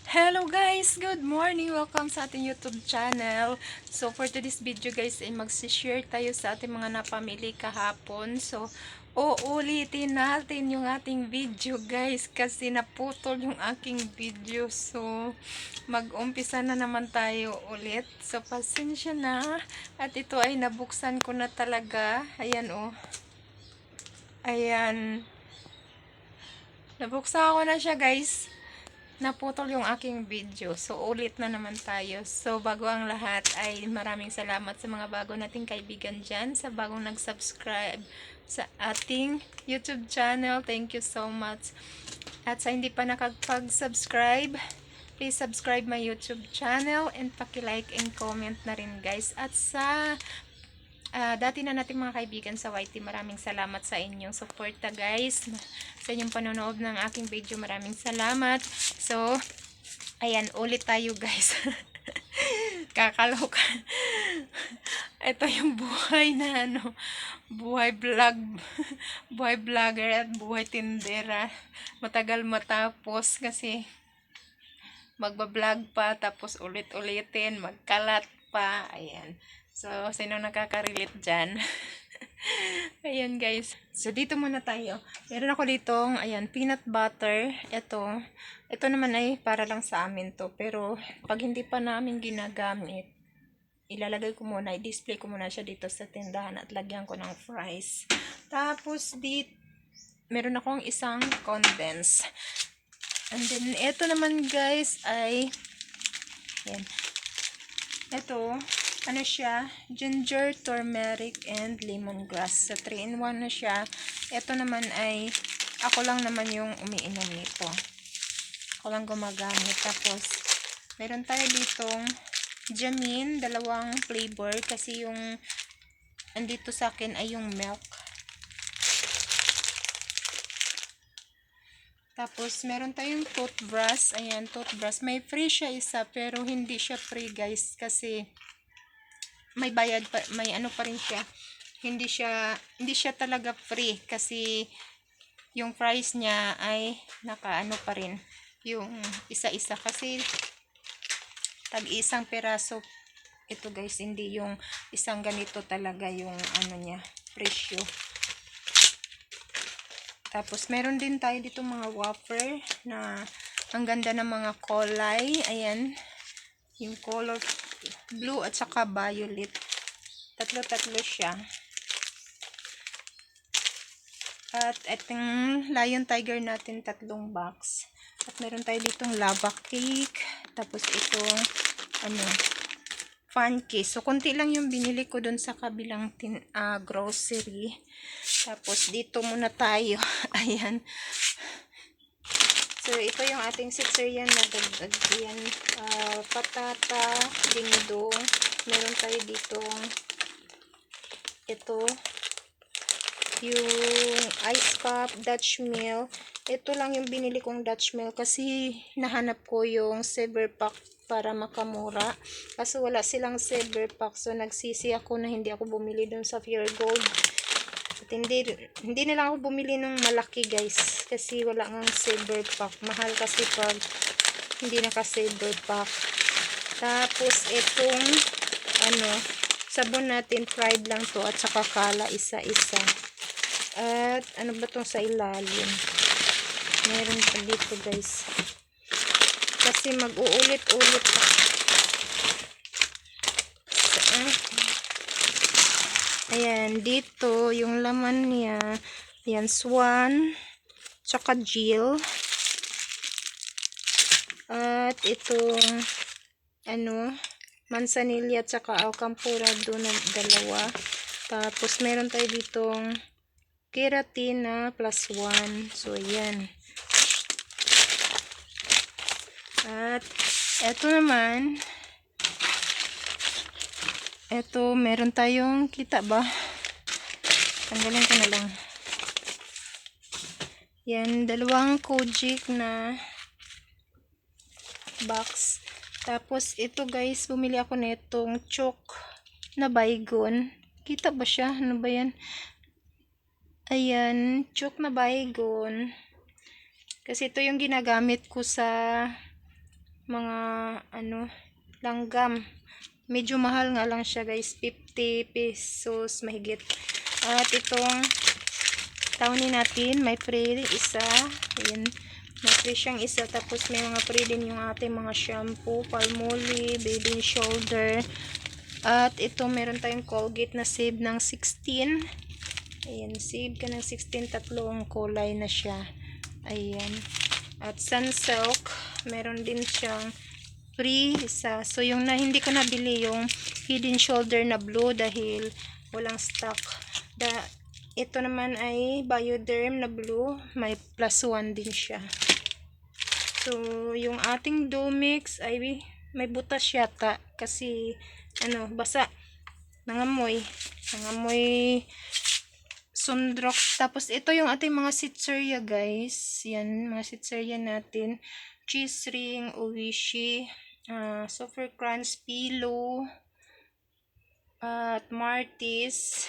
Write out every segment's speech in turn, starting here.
Hello guys! Good morning! Welcome sa ating YouTube channel. So for today's video guys ay magsishare tayo sa ating mga napamili kahapon. So uulitin natin yung ating video guys kasi naputol yung aking video. So mag-umpisa na naman tayo ulit. So pasensya na at ito ay nabuksan ko na talaga. Ayan oh. Ayan. Nabuksan ko na siya guys. Naputol yung aking video. So, ulit na naman tayo. So, bago ang lahat ay maraming salamat sa mga bago nating kaibigan dyan, sa bagong nag-subscribe sa ating YouTube channel. Thank you so much. At sa hindi pa nakapag-subscribe, please subscribe my YouTube channel and paki-like and comment na rin guys. At sa dati na nating mga kaibigan sa YT, maraming salamat sa inyong suporta guys, sa inyong panonood ng aking video. Maraming salamat. So ayan, ulit tayo guys. Kakaloka. Ito yung buhay na buhay vlog, buhay vlogger at buhay tindera. Matagal matapos kasi magbablog pa, tapos ulit-ulitin, magkalat pa. Ayan. So, sino nakaka-relate dyan? Ayan guys. So, dito muna tayo. Meron ako ditong, ayan, peanut butter. Ito naman ay para lang sa amin to. Pero, pag hindi pa namin ginagamit, ilalagay ko muna, i-display ko muna siya dito sa tindahan at lagyan ko ng fries. Tapos, meron akong isang condense. And then, ito naman guys ay, ayan, ito, ano siya, ginger, turmeric, and lemongrass. So, 3-in-1 na siya. Ito naman ay, ako lang naman yung umiinom nito. Ako lang gumagamit. Tapos, meron tayo ditong Jamin, dalawang flavor. Kasi yung, andito sa akin ay yung milk. Tapos, meron tayong toothbrush. Ayan, toothbrush. May free siya isa, pero hindi siya free guys. Kasi, may bayad pa, may ano pa rin siya. Hindi siya talaga free kasi yung price niya ay nakaano pa rin yung isa-isa kasi tag-isang peraso ito guys, hindi yung isang ganito talaga yung ano niya, presyo. Tapos meron din tayo dito mga wafer na ang ganda ng mga kulay. Ayan, yung color blue at saka violet. Tatlo-tatlo siya. At itong Lion Tiger natin, 3 box. At meron tayo ditong lava cake. Tapos itong fun cake. So, konti lang yung binili ko dun sa kabilang grocery. Tapos dito muna tayo. Ayan. So, ito yung ating Caesarean na dagdag. Ayan. Patata, dingdong. Meron tayo ditong ito. Yung ice cup, Dutch mill. Ito lang yung binili kong Dutch mill kasi nahanap ko yung silver pack para makamura. Kasi wala silang silver pack. So, nagsisi ako na hindi ako bumili dun sa Pure Gold. At hindi na lang ako bumili ng malaki guys. Kasi wala nga silver pack. Mahal kasi pag hindi naka-silver pack. Tapos, itong sabon natin, fried lang to. At saka kala, isa-isa. At ano ba tong sa ilalim? Meron pa dito guys. Kasi mag-uulit-ulit pa. Ayan, dito yung laman niya. Ayan, Swan. Tsaka Jill. At itong manzanilla tsaka alcampura doon na dalawa. Tapos meron tayo ditong keratin na +1. So, ayan. At, eto naman. Eto, meron tayong, kita ba? Tanggalin ko na lang. Yan, 2 Kojic na box. Tapos, ito guys, bumili ako netong chok na baygon. Kita ba siya? Ano ba yan? Ayan, chok na baygon. Kasi ito yung ginagamit ko sa mga ano, langgam. Medyo mahal nga lang siya guys, 50 pesos mahigit. At itong tawnin natin, may free isa. Ayan, may free siyang isa. Tapos may mga free din yung ating mga shampoo, Palmolive, Baby and Shoulder. At ito, meron tayong Colgate na save ng 16. Ayan, save ka ng 16, tatlong kulay na siya. Ayan. At Sunsilk, meron din siyang free isa. So, yung na hindi ko nabili yung Head and Shoulder na blue dahil walang stock. Ito naman ay Bioderm na blue. May +1 din siya. So, yung ating Domix ay may butas yata. Kasi, ano, basa. Nangamoy. Nangamoy Sundrock. Tapos, ito yung ating mga Sitseria, guys. Yan, mga Sitseria natin. Cheese ring, Oishi, Super Crunch, Pillow, at Martis,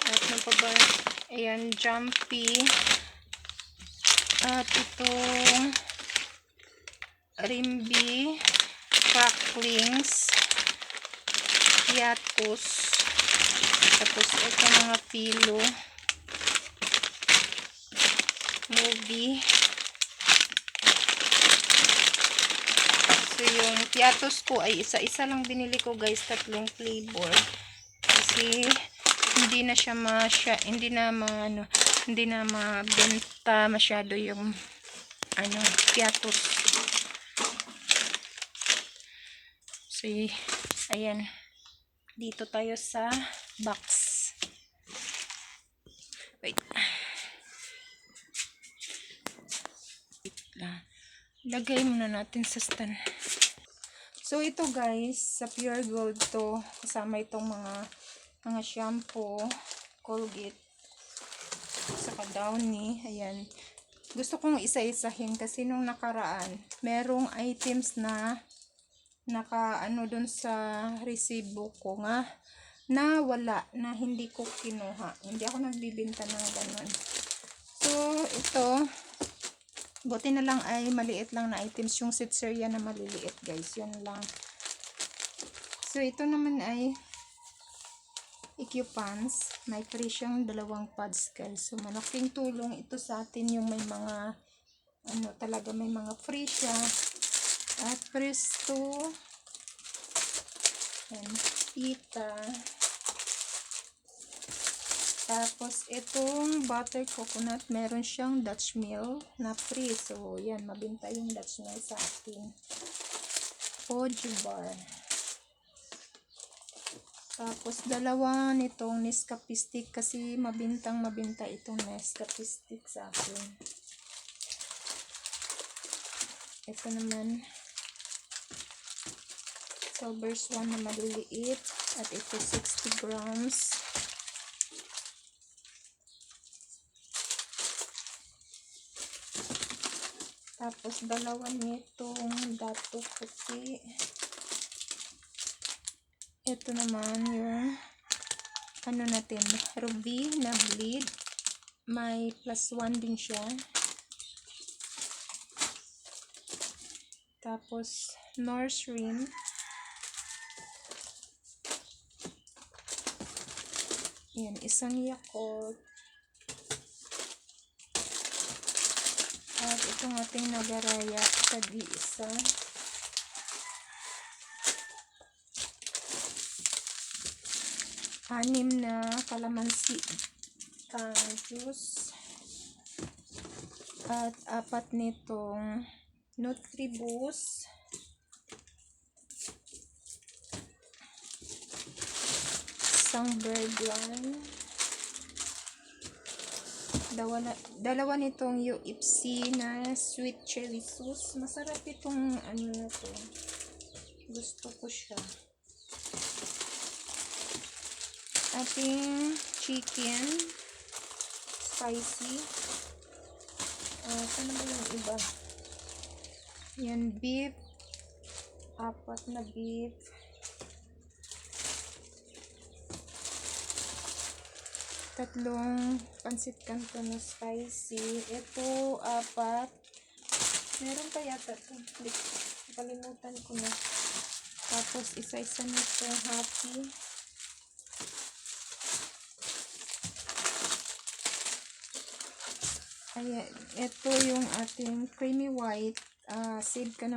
at ano pa ba? Ayan, Jumpy, at itong Rimby, Cracklings, Yatus, tapos ito mga Pillow, Movie. So, yung Piatos ko ay isa-isa lang binili ko guys, 3 flavor. Kasi hindi na siya hindi na mabenta masyado yung Piatos. So, ayan. Dito tayo sa box. Wait. Lagay muna natin sa stand. So, ito guys, sa Pure Gold to, kasama itong mga shampoo, Colgate, saka Downy. Ayan. Gusto kong isa-isahin kasi nung nakaraan, merong items na dun sa resibo ko nga, na wala, na hindi ko kinuha. Hindi ako nagbibenta ng ganun. So, ito, buti na lang ay maliit lang na items yung Sitseria na maliliit guys, yun lang. So ito naman ay Equipants, may free siyang 2 pads guys. So malaking tulong ito sa atin yung may mga talaga may mga free siya. At Presto, and Pita. Tapos, itong butter coconut, meron siyang Dutch Mill na free. So, yan, mabinta yung Dutch Mill sa atin. Poju bar. Tapos, 2 nitong Nescafe stick kasi mabinta itong Nescafe stick sa akin. Ito naman, Silver Swan na maliliit. At ito, 60 grams. Tapos, 2 nitong Dato puti. Ito naman yung natin, Ruby na bleed. May +1 din siya. Tapos, Norse Rim. Yan, isang Yakult. At itong ating Nagaraya, tag-iisa. Anim na kalamansi juice. At 4 nitong Nutriboost. Isang Birdland. 2 nitong UFC na sweet chili sauce. Masarap itong na to. Gusto ko siya. Ating chicken spicy. Ano ba yung iba? Yan, beef. 4 na beef. Tatlong pansit canton na spicy. Ito, 4. Meron pa yata ito. Kalimutan ko na. Tapos, isa-isa na ito. Happy. Ayan, ito yung ating creamy white. Save ka na